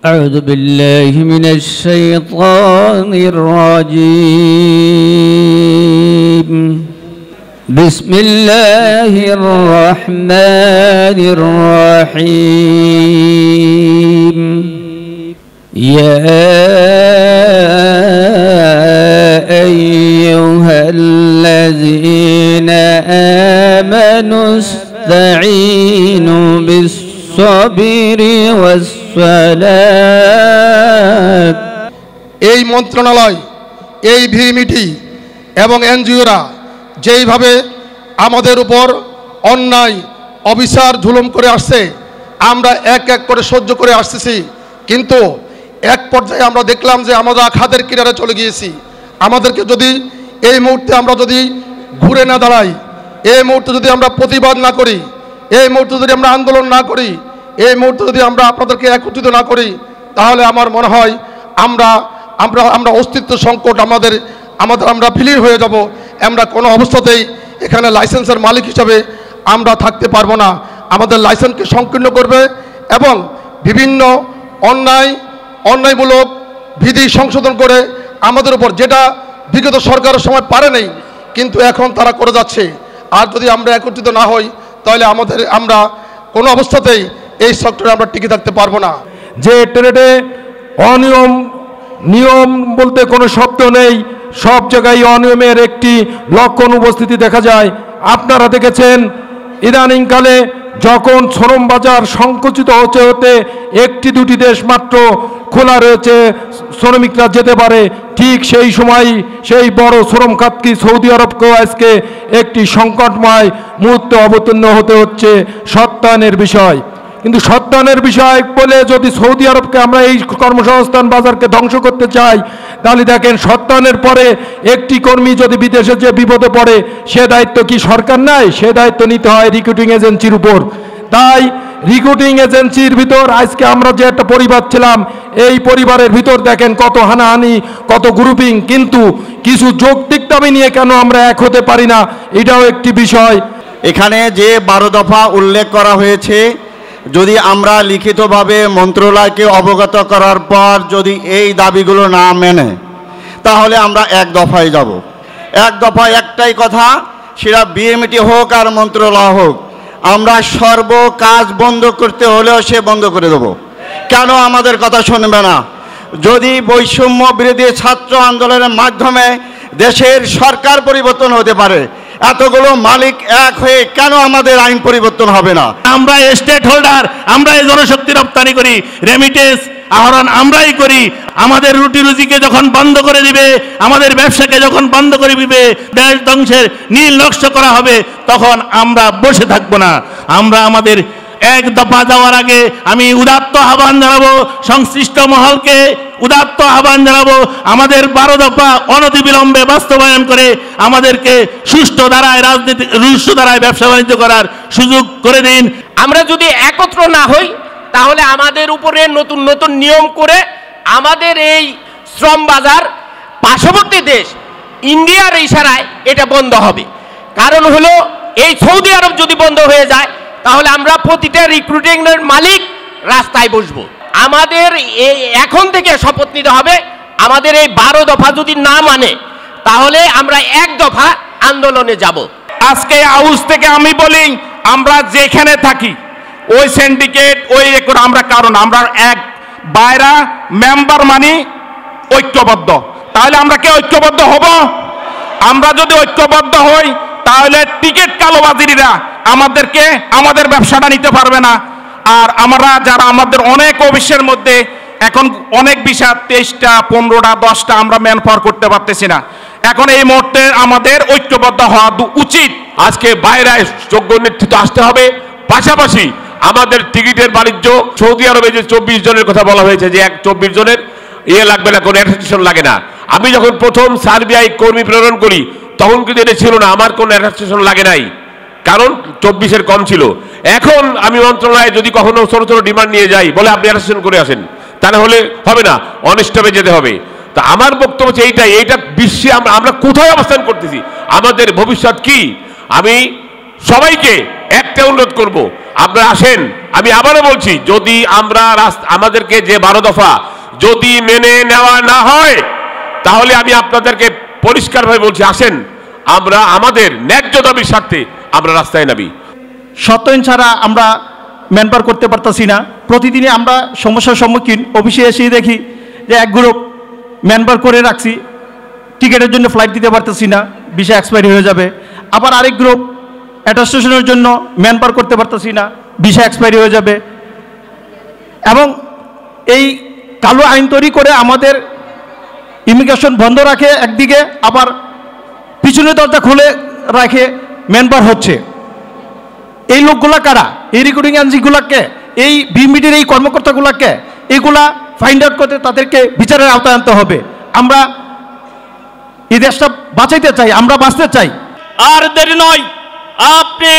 أعوذ بالله من الشيطان الرجيم بسم الله الرحمن الرحيم يا أيها الذين آمنوا استعينوا بالصبر والصلاة এই মন্ত্রণালয় এই ভিমিটি এবং এনজিওরা যেইভাবে আমাদের উপর অন্যায় অবিচার জুলুম করে আসছে আমরা এক এক করে সহ্য করে আসতেছি, কিন্তু এক পর্যায়ে আমরা দেখলাম যে আমরা খাদের কিনারে চলে গিয়েছি। আমাদেরকে যদি এই মুহূর্তে আমরা যদি ঘুরে না দাঁড়াই, এই মুহূর্তে যদি আমরা প্রতিবাদ না করি, এই মুহূর্তে যদি আমরা আন্দোলন না করি, এই মুহূর্তে যদি আমরা আপনাদেরকে একত্রিত না করি, তাহলে আমার মনে হয় আমরা আমরা আমরা অস্তিত্ব সংকট আমরা ফিলির হয়ে যাব। আমরা কোনো অবস্থাতেই এখানে লাইসেন্সের মালিক হিসাবে আমরা থাকতে পারবো না। আমাদের লাইসেন্সকে সংকীর্ণ করবে এবং বিভিন্ন অন্যায়মূলক বিধি সংশোধন করে আমাদের উপর, যেটা বিগত সরকারের সময় পারে নাই কিন্তু এখন তারা করে যাচ্ছে। আর যদি আমরা একত্রিত না হই তাহলে আমরা কোনো অবস্থাতেই এই সেক্টরে আমরা টিকে থাকতে পারবো না। যে ট্রেডে নিয়ম বলতে কোনো শব্দ নেই, সব জায়গায় অনিয়মের একটি লক্ষণ উপস্থিতি দেখা যায়। আপনারা দেখেছেন ইদানিংকালে যখন শ্রম বাজার সংকুচিত হতে একটি দুটি দেশ মাত্র খোলা রয়েছে, শ্রমিকরা যেতে পারে, ঠিক সেই সময় সেই বড় শ্রম খাতকে সৌদি আরবকেও আজকে একটি সংকটময় মুহূর্তে অবতীর্ণ হতে হচ্ছে সত্যায়নের বিষয়। কিন্তু সত্যায়নের বিষয় বলে যদি সৌদি আরবকে আমরা এই কর্মসংস্থান বাজারকে ধ্বংস করতে চাই, তাহলে দেখেন সত্যায়নের পরে একটি কর্মী যদি বিদেশে যে বিপদে পড়ে সে দায়িত্ব কি সরকার নেয়? সে দায়িত্ব নিতে হয় রিক্রুটিং এজেন্সির উপর। তাই রিক্রুটিং এজেন্সির ভিতর আজকে আমরা যে একটা পরিবার ছিলাম, এই পরিবারের ভিতর দেখেন কত হানাহানি, কত গ্রুপিং, কিন্তু কিছু যৌক্তিক দাবি নিয়ে কেন আমরা এক হতে পারি না, এটাও একটি বিষয়। এখানে যে 12 দফা উল্লেখ করা হয়েছে, যদি আমরা লিখিতভাবে মন্ত্রণালয়কে অবগত করার পর যদি এই দাবিগুলো না মেনে, তাহলে আমরা এক দফায় যাব। এক দফায় একটাই কথা, সেটা বিএমইটি হোক আর মন্ত্রণালয় হোক, আমরা সর্ব কাজ বন্ধ করতে হলেও সে বন্ধ করে দেব। কেন আমাদের কথা শুনবে না? যদি বৈষম্য বিরোধী ছাত্র আন্দোলনের মাধ্যমে দেশের সরকার পরিবর্তন হতে পারে, এতগুলো মালিক এক হয়ে কেন আমাদের আইন পরিবর্তন হবে না? আমরা স্টেট হোল্ডার, আমরা এই জনশক্তি রপ্তানি করি, রেমিটেন্স আহরণ আমরাই করি। আমাদের রুটি রুজিকে যখন বন্ধ করে দিবে, আমাদের ব্যবসাকে যখন বন্ধ করে দিবে, দেশ ধ্বংসের নীল নকশা করা হবে, তখন আমরা বসে থাকবো না। আমরা আমাদের এক দফা যাওয়ার আগে আমি উদাত্ত আহ্বান জানাবো, সংশ্লিষ্ট মহলকে উদাত্ত আহ্বান জানাবো, আমাদের 12 দফা অনতিবিলম্বে বাস্তবায়ন করে আমাদেরকে সুষ্ঠু ধারায় ব্যবসা বাণিজ্য করার সুযোগ করে দিন। আমরা যদি একত্র না হই তাহলে আমাদের উপরে নতুন নতুন নিয়ম করে আমাদের এই শ্রম বাজার পার্শ্ববর্তী দেশ ইন্ডিয়ার ইশারায় এটা বন্ধ হবে। কারণ হলো এই সৌদি আরব যদি বন্ধ হয়ে যায় তাহলে আমরা প্রতিটা রিক্রুটিং এর মালিক রাস্তায় বসবো। আমাদের এখন থেকে শপথ নিতে হবে, আমাদের এই 12 দফা যদি না মানে তাহলে আমরা এক দফা আন্দোলনে যাব। আজকে হাউস থেকে আমি বলি, আমরা যেখানে থাকি ওই সিন্ডিকেট ওই আমরা, কারণ আমরা এক বাইরা মেম্বার মানি ঐক্যবদ্ধ, তাহলে আমরা কি ঐক্যবদ্ধ হব? আমরা যদি ঐক্যবদ্ধ হই তাহলে টিকিট কালোবাজিরা আমাদের ব্যবসাটা নিতে পারবে না। আর আমরা যারা আমাদের অনেক অফিসের মধ্যে এখন অনেক বিষয় 23টা 15টা 10টা আমরা ম্যান পাওয়ার করতে পারতেছি না। এখন এই মুহূর্তে আমাদের ঐক্যবদ্ধ হওয়া উচিত। আজকে বাইরে যোগ্য নেতৃত্ব আসতে হবে, পাশাপাশি আমাদের টিকিটের বাণিজ্য সৌদি আরবে যে 24 জনের কথা বলা হয়েছে, যে 24 জনের লাগবে না, কোনো অ্যাটাস্টেশন লাগে না। আমি যখন প্রথম সার্বিয়ায় কর্মী প্রেরণ করি তখন কিন্তু এটা ছিল না, আমার কোনো অ্যাটাস্টেশন লাগে নাই, কারণ 24-এর কম ছিল। এখন আমি মন্ত্রণালয়ে যদি কখনো ছোট ছোট ডিমান্ড নিয়ে যাই, বলে আপনি অ্যাটাস্টেশন করে আসেন, তাহলে হবে না, অনস্টপে যেতে হবে। তা আমার বক্তব্য হচ্ছে এইটা বিশ্বে আমরা কোথায় অবস্থান করতেছি, আমাদের ভবিষ্যৎ কি? আমি সবাইকে একটা অনুরোধ করব, আপনারা আসেন। আমি আবারও বলছি, যদি আমরা আমাদেরকে যে 12 দফা যদি মেনে নেওয়া না হয়, তাহলে আমি আপনাদেরকে পরিষ্কারভাবে বলছি, আসেন আমরা আমাদের ন্যায্য দাবির স্বার্থে আমরা রাস্তায় নামি। সত্যয়ন ছাড়া আমরা ম্যানপাওয়ার করতে পারতেছি না। প্রতিদিনই আমরা সমস্যার সম্মুখীন। অফিসে এসেই দেখি যে এক গ্রুপ ম্যানপাওয়ার করে রাখছি, টিকিটের জন্য ফ্লাইট দিতে পারতেছি না, ভিসা এক্সপায়ারি হয়ে যাবে। আবার আরেক গ্রুপ অ্যাটাস্টেশনের জন্য ম্যানপাওয়ার করতে পারতেছি না, ভিসা এক্সপায়ারি হয়ে যাবে। এবং এই কালো আইন তৈরি করে আমাদের ইমিগ্রেশন বন্ধ রাখে একদিকে, আবার পিছনের দরজা খুলে রাখে ম্যানপাওয়ার হচ্ছে। এই লোকগুলা কারা? এই রিক্রুটিং এজেন্সিগুলাকে, এই বিএমপিটির এই কর্মকর্তাগুলাকে এগুলা ফাইন্ড আউট করতে তাদেরকে বিচারের আওতায় আনতে হবে। আমরা এই দেশটা বাঁচাইতে চাই, আমরা বাঁচতে চাই। আর দেরি নয়, আপনি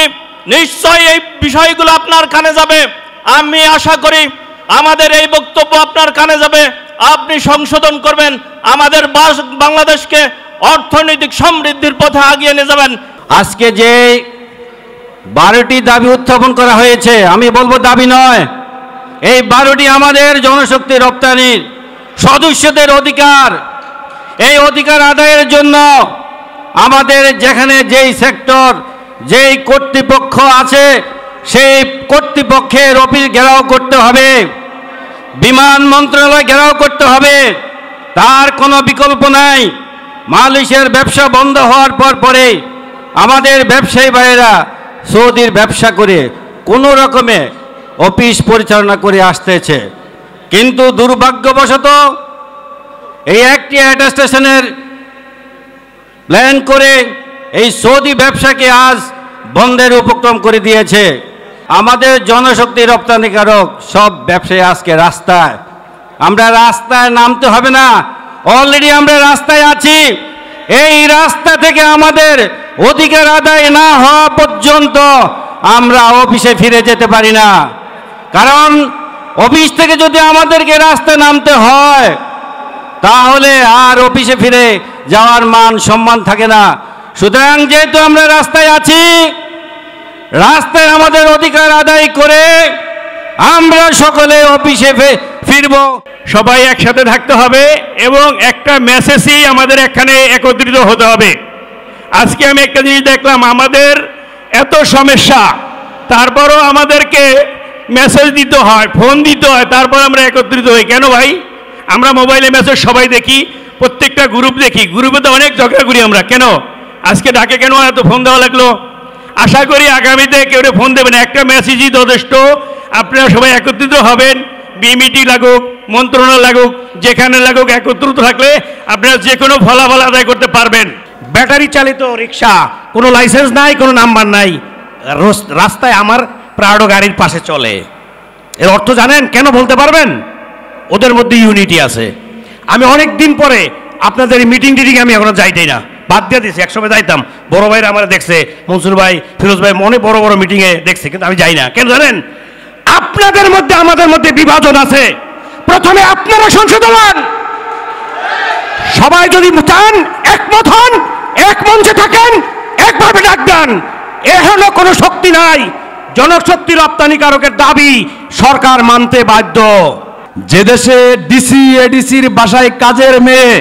নিশ্চয়ই এই বিষয়গুলো আপনার কানে যাবে। আমি আশা করি আমাদের এই বক্তব্য আপনার কানে যাবে, আপনি সংশোধন করবেন, আমাদের বাংলাদেশকে অর্থনৈতিক সমৃদ্ধির পথে আগিয়ে নিয়ে যাবেন। আজকে যে 12টি দাবি উত্থাপন করা হয়েছে, আমি বলবো দাবি নয়, এই 12টি আমাদের জনশক্তি রপ্তানির সদস্যদের অধিকার। এই অধিকার আদায়ের জন্য আমাদের যেখানে যেই সেক্টর, যেই কর্তৃপক্ষ আছে, সেই কর্তৃপক্ষের অফিস ঘেরাও করতে হবে, বিমান মন্ত্রণালয় ঘেরাও করতে হবে, তার কোনো বিকল্প নাই। মালয়েশিয়ার ব্যবসা বন্ধ হওয়ার পরে আমাদের ব্যবসায়ী ভাইয়েরা সৌদির ব্যবসা করে কোনো রকমে অফিস পরিচালনা করে আসতেছে, কিন্তু দুর্ভাগ্যবশত এই একটি অ্যাটাস্টেশনের প্ল্যান করে এই সৌদি ব্যবসাকে আজ বন্ধের উপক্রম করে দিয়েছে। আমাদের জনশক্তি রপ্তানিকারক সব ব্যবসায়ী আজকে রাস্তায়। আমরা রাস্তায় নামতে হবে না, অলরেডি আমরা রাস্তায় আছি। এই রাস্তা থেকে আমাদের অধিকার আদায় না হওয়া পর্যন্ত আমরা অফিসে ফিরে যেতে পারি না। কারণ অফিস থেকে যদি আমাদেরকে রাস্তায় নামতে হয়, তাহলে আর অফিসে ফিরে যাওয়ার মান সম্মান থাকে না। সুতরাং যেহেতু আমরা রাস্তায় আছি, রাস্তায় আমাদের অধিকার আদায় করে আমরা সকলে অফিসে ফিরব। সবাই একসাথে থাকতে হবে এবং একটা মেসেজই আমাদের এখানে একত্রিত হতে হবে। আজকে আমি একটা জিনিস দেখলাম, আমাদের এত সমস্যা, তারপরও আমাদেরকে মেসেজ দিতে হয়, ফোন দিতে হয়, তারপর আমরা একত্রিত হই। কেন ভাই? আমরা মোবাইলে মেসেজ সবাই দেখি, প্রত্যেকটা গ্রুপ দেখি, গ্রুপে তো অনেক ঝগড়া করি আমরা। কেন আজকে ডাকে কেন এত ফোন দেওয়া লাগলো? আশা করি আগামীতে কেউ ফোন দেবেন, একটা মেসেজই যথেষ্ট। আপনারা সবাই একত্রিত হবেন, বিএমইটি লাগুক, মন্ত্রণালয় লাগুক, যেখানে লাগুক, একত্রিত থাকলে আপনারা যে কোনো ফলাফল আদায় করতে পারবেন। ব্যাটারি চালিত রিক্সা, কোনো লাইসেন্স নাই, কোনো নাম্বার নাই, রাস্তায় আমার প্রাডো গাড়ির পাশে চলে। এর অর্থ জানেন? কেন বলতে পারবেন? ওদের মধ্যে ইউনিটি আছে। আমি অনেক দিন পরে আপনাদের এই মিটিং টিটিং আমি এখনো যাইতেই না, বাদ দিয়ে দিয়েছি। একসময় যাইতাম, বড় ভাইরা আমার দেখছে, মনসুর ভাই, ফিরোজ ভাই অনেক বড় বড় মিটিংয়ে দেখছে, কিন্তু আমি যাই না। কেন জানেন? আপনাদের মধ্যে আমাদের মধ্যে বিভাজন আছে। প্রথমে আপনারা সংশোধন হন, সবাই যদি চান একমত হন, এক মঞ্চে থাকেন, একভাবে ডাক দেন। এ হলো কোনো শক্তি নাই। জনশক্তি রপ্তানিকারকের দাবি সরকার মানতে বাধ্য। যে দেশে ডিসি এডিসির বাসায় কাজের মেয়ে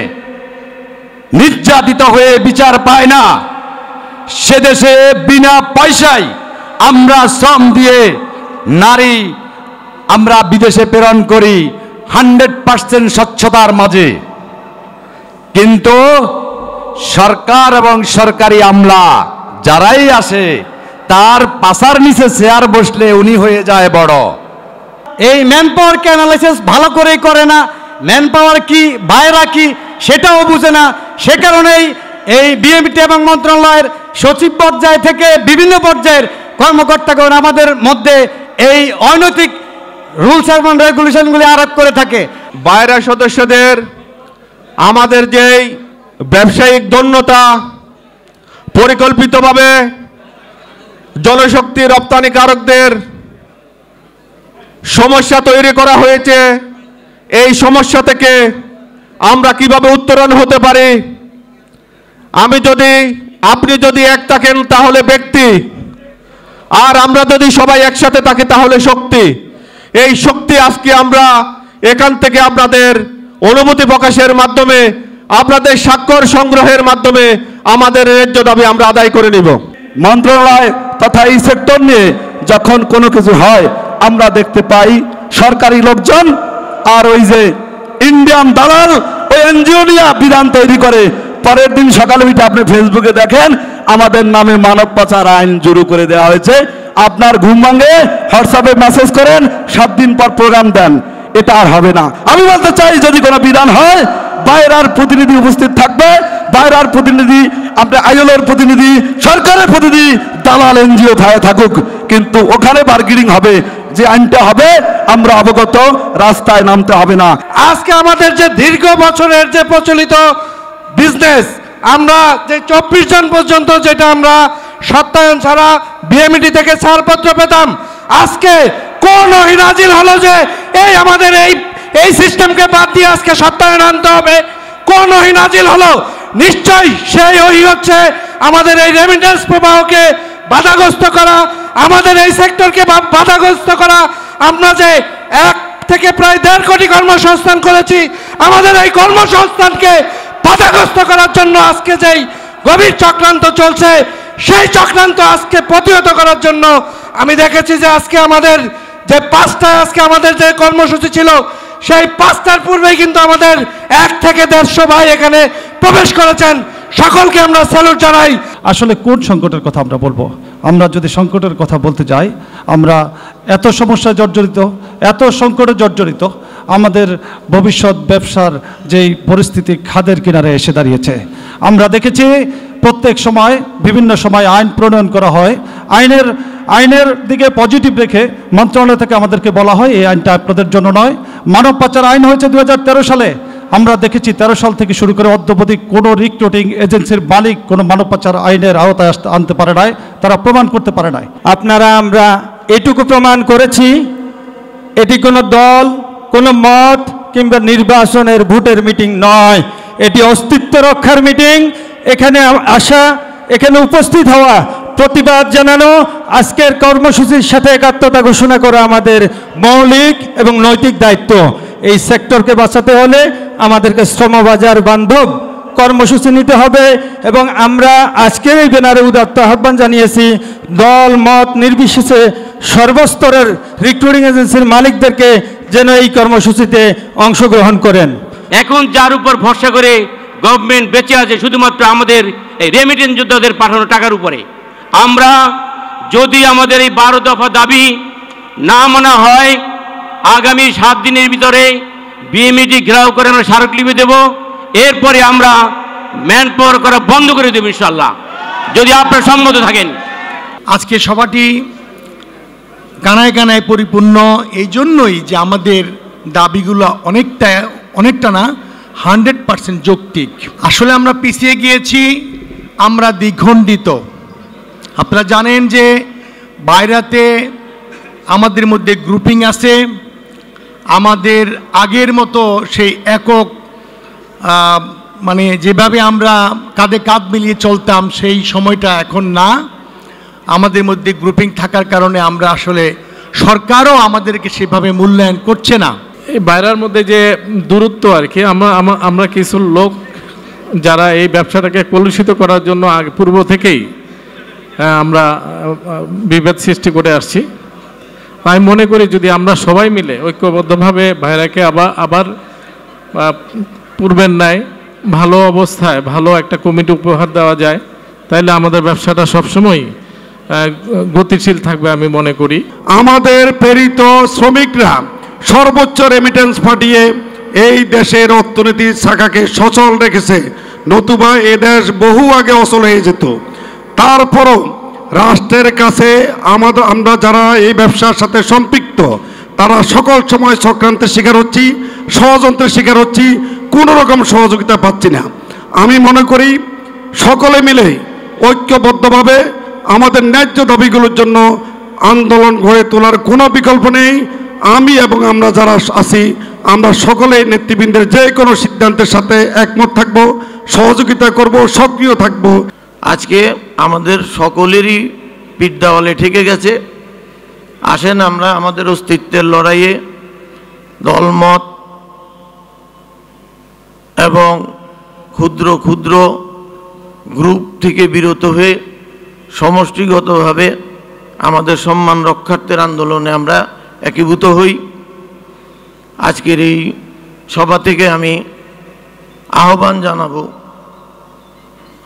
নির্যাতিত হয়ে বিচার পায় না, সে দেশে বিনা পয়সায় আমরা শ্রম দিয়ে নারী আমরা বিদেশে প্রেরণ করি 100% স্বচ্ছতার মাঝে। কিন্তু সরকার এবং সরকারি আমলা যারাই আসে, তার পাশার নিচে চেয়ার বসলে উনি হয়ে যায় বড়। এই ম্যান পাওয়ারকে অ্যানালাইসিস ভালো করেই করে না, ম্যান পাওয়ার কি, বাইরা কি সেটাও বুঝে না। সে কারণেই এই বিএমপিটি এবং মন্ত্রণালয়ের সচিব পর্যায় থেকে বিভিন্ন পর্যায়ের কর্মকর্তাগণ আমাদের মধ্যে এই অনৈতিক রুলস এবং রেগুলেশনগুলি আরোপ করে থাকে। বাইরা সদস্যদের আমাদের যেই ব্যবসায়িক দন্যতা, পরিকল্পিতভাবে জনশক্তি রপ্তানিকারকদের সমস্যা তৈরি করা হয়েছে, এই সমস্যা থেকে আমরা কিভাবে উত্তরণ হতে পারি? আপনি যদি এক থাকেন তাহলে ব্যক্তি, আর আমরা যদি সবাই একসাথে থাকি তাহলে শক্তি। এই শক্তি আজকে আমরা এখান থেকে আপনাদের অনুভূতি প্রকাশের মাধ্যমে, আপনাদের স্বাক্ষর সংগ্রহের মাধ্যমে আমাদের ন্যায্য দাবি আমরা আদায় করে নিব। মন্ত্রণালয় তথা এই সেক্টর নিয়ে যখন কোনো কিছু হয় আমরা দেখতে পাই সরকারি লোকজন আর ওই যে ইন্ডিয়ান দালাল ওই এনজিও নিয়ে বিধান তৈরি করে, পরের দিন সকালে উঠে আপনি ফেসবুকে দেখেন আমাদের নামে মানব পাচার আইন জুরু করে দেওয়া হয়েছে। আপনার ঘুম ভাঙে হোয়াটসঅ্যাপে মেসেজ করেন, 7 দিন পর প্রোগ্রাম দেন। এটা আর হবে না। আমি বলতে চাই যদি কোনো বিধান হয় বাইরের প্রতিনিধি উপস্থিত থাকবে, বাইরের প্রতিনিধি, আপনার আইএলওর প্রতিনিধি, সরকারের প্রতিনিধি, দালাল এনজিও থাকুক, কিন্তু ওখানে বার্গেনিং হবে। যে আইনটা হবে আমরা অবগত, রাস্তায় নামতে হবে না। আজকে আমাদের যে দীর্ঘ বছরের যে প্রচলিত বিজনেস, আমরা যে 24 জন পর্যন্ত যেটা আমরা সত্যায়ন ছাড়া বিএমইটি থেকে ছাড়পত্র পেতাম, আজকে কোন নাজিল হলো যে এই আমাদের এই সিস্টেমকে বাদ দিয়ে আজকে সত্যায়ন আনতে হবে? কোন নাজিল হলো? নিশ্চয়ই সেই ওই হচ্ছে আমাদের এই রেমিটেন্স প্রবাহকে বাধাগ্রস্ত করা, আমাদের এই সেক্টরকে বাধাগ্রস্ত করা। আমরা যে 1 থেকে প্রায় 1.5 কোটি কর্মসংস্থান করেছি, আমাদের এই কর্মসংস্থানকে বাধাগ্রস্ত করার জন্য আজকে যেই গভীর চক্রান্ত চলছে, সেই চক্রান্ত আজকে প্রতিহত করার জন্য আমি দেখেছি যে আজকে আমাদের যে 5টায় আজকে আমাদের যে কর্মসূচি ছিল, সেই 5টার পূর্বেই কিন্তু আমাদের 1 থেকে 150 ভাই এখানে প্রবেশ করেছেন। সকলকে আমরা স্যালুট জানাই। আসলে কোন সংকটের কথা আমরা বলবো? আমরা যদি সংকটের কথা বলতে যাই, আমরা এত সমস্যায় জর্জরিত, এত সংকটে জর্জরিত, আমাদের ভবিষ্যৎ ব্যবসার যেই পরিস্থিতি খাদের কিনারে এসে দাঁড়িয়েছে। আমরা দেখেছি প্রত্যেক সময় বিভিন্ন সময় আইন প্রণয়ন করা হয়, আইনের দিকে পজিটিভ রেখে মন্ত্রণালয় থেকে আমাদেরকে বলা হয় এই আইনটা আপনাদের জন্য নয়। মানব পাচার আইন হয়েছে 2013 সালে। আমরা দেখেছি 13 সাল থেকে শুরু করে অদ্যাবধি কোনো রিক্রুটিং এজেন্সির মালিক কোনো মানব পাচার আইনের আওতায় আনতে পারে নাই, তারা প্রমাণ করতে পারে নাই। আপনারা আমরা এটুকু প্রমাণ করেছি, এটি কোনো দল, কোনো মত কিংবা নির্বাচনের ভোটের মিটিং নয়, এটি অস্তিত্ব রক্ষার মিটিং। এখানে আসা, এখানে উপস্থিত হওয়া, প্রতিবাদ জানানো, আজকের কর্মসূচির সাথে একাত্মতা ঘোষণা করা আমাদের মৌলিক এবং নৈতিক দায়িত্ব। এই সেক্টরকে বাঁচাতে হলে আমাদেরকে শ্রমবাজার বান্ধব কর্মসূচি নিতে হবে এবং আমরা আজকের এই ব্যানারে উদাত্ত আহ্বান জানিয়েছি দল মত নির্বিশেষে সর্বস্তরের রিক্রুটিং এজেন্সির মালিকদেরকে যেন এই কর্মসূচিতে অংশগ্রহণ করেন। এখন যার উপর ভরসা করে গভর্নমেন্ট বেঁচে আছে শুধুমাত্র আমাদের এই রেমিটেন্স যোদ্ধাদের পাঠানো টাকার উপরে। আমরা যদি আমাদের এই 12 দফা দাবি না মানা হয়, আগামী 7 দিনের ভিতরে বিএমইটি ঘেরাও করে আমরা স্মারকলিপি দেব। এরপরে আমরা ম্যান পাওয়ার করা বন্ধ করে দেব ইনশাআল্লাহ, যদি আপনারা সম্মত থাকেন। আজকে সভাটি কানায় কানায় পরিপূর্ণ এই জন্যই যে আমাদের দাবিগুলো অনেকটা না 100% যৌক্তিক। আসলে আমরা পিছিয়ে গিয়েছি, আমরা দ্বিখণ্ডিত। আপনারা জানেন যে বাইরাতে আমাদের মধ্যে গ্রুপিং আছে, আমাদের আগের মতো সেই একক মানে যেভাবে আমরা কাঁধে কাঁধ মিলিয়ে চলতাম সেই সময়টা এখন না। আমাদের মধ্যে গ্রুপিং থাকার কারণে আমরা আসলে সরকারও আমাদেরকে সেভাবে মূল্যায়ন করছে না। এই বাইরের মধ্যে যে দূরত্ব আর কি, আমরা কিছু লোক যারা এই ব্যবসাটাকে কলুষিত করার জন্য আগে পূর্ব থেকেই আমরা বিভেদ সৃষ্টি করে আসছি। আমি মনে করি যদি আমরা সবাই মিলে ঐক্যবদ্ধভাবে ভাইরাকে আবার পূর্বের ন্যায় ভালো অবস্থায় ভালো একটা কমিটি উপহার দেওয়া যায়, তাইলে আমাদের ব্যবসাটা সবসময় গতিশীল থাকবে আমি মনে করি। আমাদের প্রেরিত শ্রমিকরা সর্বোচ্চ রেমিটেন্স পাঠিয়ে এই দেশের অর্থনীতির শাখাকে সচল রেখেছে, নতুবা এ দেশ বহু আগে অচল হয়ে যেত। তারপরও রাষ্ট্রের কাছে আমরা যারা এই ব্যবসার সাথে সম্পৃক্ত তারা সকল সময় চক্রান্তের শিকার হচ্ছি, ষড়যন্ত্রের শিকার হচ্ছি, কোনো রকম সহযোগিতা পাচ্ছি না। আমি মনে করি সকলে মিলে ঐক্যবদ্ধভাবে আমাদের ন্যায্য দাবিগুলোর জন্য আন্দোলন গড়ে তোলার কোনো বিকল্প নেই। আমি এবং আমরা যারা আছি আমরা সকলে নেতৃবৃন্দের যে কোনো সিদ্ধান্তের সাথে একমত থাকব, সহযোগিতা করব, সক্রিয় থাকব। আজকে আমাদের সকলেরই পিঠ দেওয়ালে ঠেকে গেছে। আসেন আমরা আমাদের অস্তিত্বের লড়াইয়ে দলমত এবং ক্ষুদ্র ক্ষুদ্র গ্রুপ থেকে বিরত হয়ে সমষ্টিগতভাবে আমাদের সম্মান রক্ষার্থের আন্দোলনে আমরা একীভূত হই। আজকের এই সভা থেকে আমি আহ্বান জানাবো,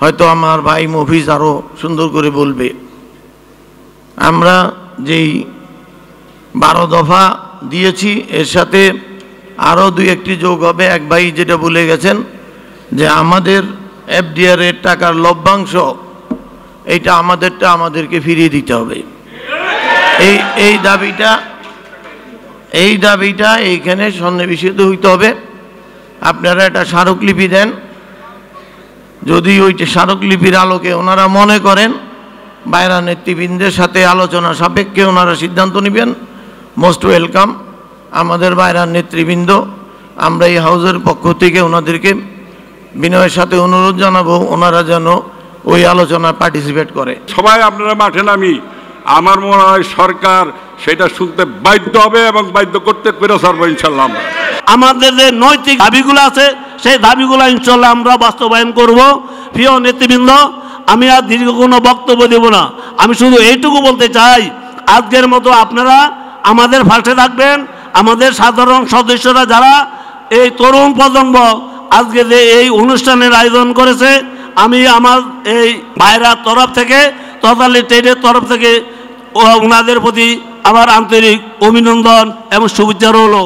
হয়তো আমার ভাই মফিজ আরও সুন্দর করে বলবে, আমরা যেই 12 দফা দিয়েছি এর সাথে আরও 2-1টি যোগ হবে। এক ভাই যেটা বলে গেছেন যে আমাদের এফডিআর এর টাকার লভ্যাংশ এইটা আমাদেরকে ফিরিয়ে দিতে হবে। এই দাবিটা এইখানে সন্নিবেশিত হইতে হবে। আপনারা একটা স্মারকলিপি দেন, যদি ওইটা স্মারকলিপির আলোকে ওনারা মনে করেন বাইরা নেতৃবৃন্দের সাথে আলোচনা সাপেক্ষে ওনারা সিদ্ধান্ত নেবেন, মোস্ট ওয়েলকাম। আমাদের বাইরার নেতৃবৃন্দ আমরা এই হাউসের পক্ষ থেকে ওনাদেরকে বিনয়ের সাথে অনুরোধ জানাবো ওনারা যেন ওই আলোচনায় পার্টিসিপেট করে। সবাই আপনারা মাঠে নামি, আমার মনে হয় সরকার সেটা শুনতে বাধ্য হবে এবং বাধ্য করতে করে সরব ইনশাল্লাহ। আমাদের যে নৈতিক দাবিগুলো আছে সেই দাবিগুলো ইনশাল্লাহ আমরা বাস্তবায়ন করব। প্রিয় নেতৃবৃন্দ, আমি আর দীর্ঘ কোনো বক্তব্য দেব না, আমি শুধু এইটুকু বলতে চাই, আজকের মতো আপনারা আমাদের পাশে থাকবেন। আমাদের সাধারণ সদস্যরা যারা এই তরুণ প্রজন্ম আজকে যে এই অনুষ্ঠানের আয়োজন করেছে, আমি আমার এই ভাইরার তরফ থেকে তদালি ট্রেডের তরফ থেকে ওনাদের প্রতি আমার আন্তরিক অভিনন্দন এবং শুভেচ্ছা রইল।